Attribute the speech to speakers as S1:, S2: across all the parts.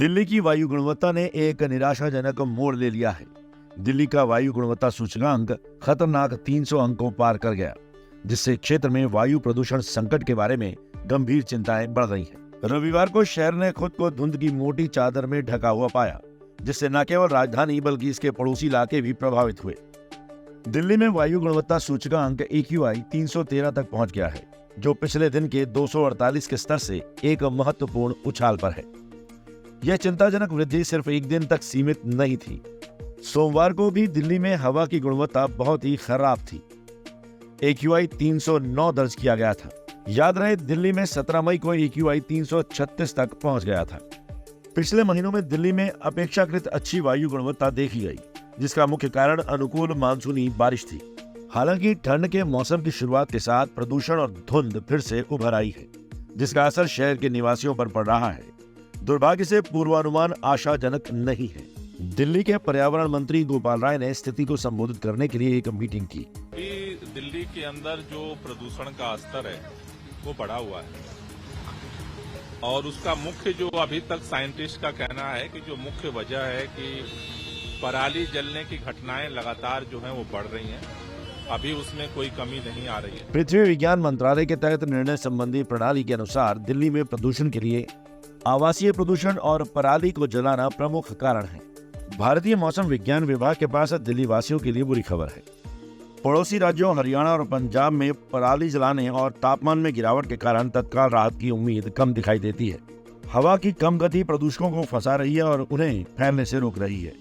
S1: दिल्ली की वायु गुणवत्ता ने एक निराशाजनक मोड़ ले लिया है। दिल्ली का वायु गुणवत्ता सूचकांक खतरनाक 300 अंकों पार कर गया, जिससे क्षेत्र में वायु प्रदूषण संकट के बारे में गंभीर चिंताएं बढ़ रही हैं। रविवार को शहर ने खुद को धुंध की मोटी चादर में ढका हुआ पाया, जिससे न केवल राजधानी बल्कि इसके पड़ोसी इलाके भी प्रभावित हुए। दिल्ली में वायु गुणवत्ता सूचकांक AQI 313 तक पहुंच गया है, जो पिछले दिन के 248 के स्तर से एक महत्वपूर्ण उछाल पर है। यह चिंताजनक वृद्धि सिर्फ एक दिन तक सीमित नहीं थी। सोमवार को भी दिल्ली में हवा की गुणवत्ता बहुत ही खराब थी। AQI 309 दर्ज किया गया था। याद रहे, दिल्ली में 17 मई को AQI 336 तक पहुंच गया था। पिछले महीनों में दिल्ली में अपेक्षाकृत अच्छी वायु गुणवत्ता देखी गई, जिसका मुख्य कारण अनुकूल मानसूनी बारिश थी। हालांकि ठंड के मौसम की शुरुआत के साथ प्रदूषण और धुंध फिर से उभर आई है, जिसका असर शहर के निवासियों पर पड़ रहा है। दुर्भाग्य से पूर्वानुमान आशाजनक नहीं है। दिल्ली के पर्यावरण मंत्री गोपाल राय ने स्थिति को संबोधित करने के लिए एक मीटिंग की।
S2: दिल्ली के अंदर जो प्रदूषण का स्तर है वो बढ़ा हुआ है, और उसका मुख्य जो अभी तक साइंटिस्ट का कहना है कि जो मुख्य वजह है कि पराली जलने की घटनाएं लगातार जो हैं वो बढ़ रही हैं। अभी उसमें कोई कमी नहीं आ रही है।
S1: पृथ्वी विज्ञान मंत्रालय के तहत निर्णय संबंधी प्रणाली के अनुसार दिल्ली में प्रदूषण के लिए आवासीय प्रदूषण और पराली को जलाना प्रमुख कारण है। भारतीय मौसम विज्ञान विभाग के पास दिल्ली वासियों के लिए बुरी खबर है। पड़ोसी राज्यों हरियाणा और पंजाब में पराली जलाने और तापमान में गिरावट के कारण तत्काल राहत की उम्मीद कम दिखाई देती है। हवा की कम गति प्रदूषकों को फंसा रही है और उन्हें फैलने से रोक रही है।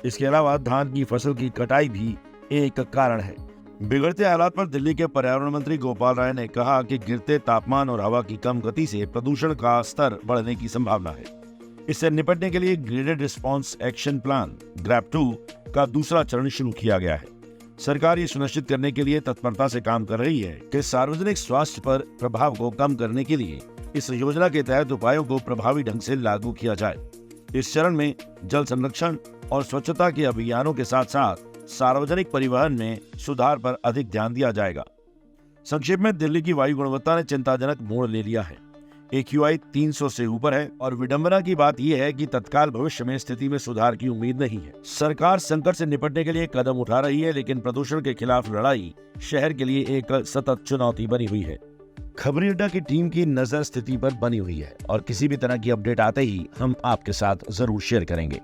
S1: इसके अलावा धान की फसल की कटाई भी एक कारण है। बिगड़ते हालात पर दिल्ली के पर्यावरण मंत्री गोपाल राय ने कहा कि गिरते तापमान और हवा की कम गति से प्रदूषण का स्तर बढ़ने की संभावना है। इससे निपटने के लिए graded response action plan GRAP-2 का दूसरा चरण शुरू किया गया है। सरकार ये सुनिश्चित करने के लिए तत्परता से काम कर रही है कि सार्वजनिक स्वास्थ्य पर प्रभाव को कम करने के लिए इस योजना के तहत उपायों को प्रभावी ढंग से लागू किया जाए। इस चरण में जल संरक्षण और स्वच्छता के अभियानों के साथ साथ सार्वजनिक परिवहन में सुधार पर अधिक ध्यान दिया जाएगा। संक्षेप में, दिल्ली की वायु गुणवत्ता ने चिंताजनक मोड़ ले लिया है। AQI 300 से ऊपर है और विडंबना की बात यह है कि तत्काल भविष्य में स्थिति में सुधार की उम्मीद नहीं है। सरकार संकट से निपटने के लिए कदम उठा रही है, लेकिन प्रदूषण के खिलाफ लड़ाई शहर के लिए एक सतत चुनौती बनी हुई है। खबरी अड्डा की टीम की नजर स्थिति पर बनी हुई है और किसी भी तरह की अपडेट आते ही हम आपके साथ जरूर शेयर करेंगे।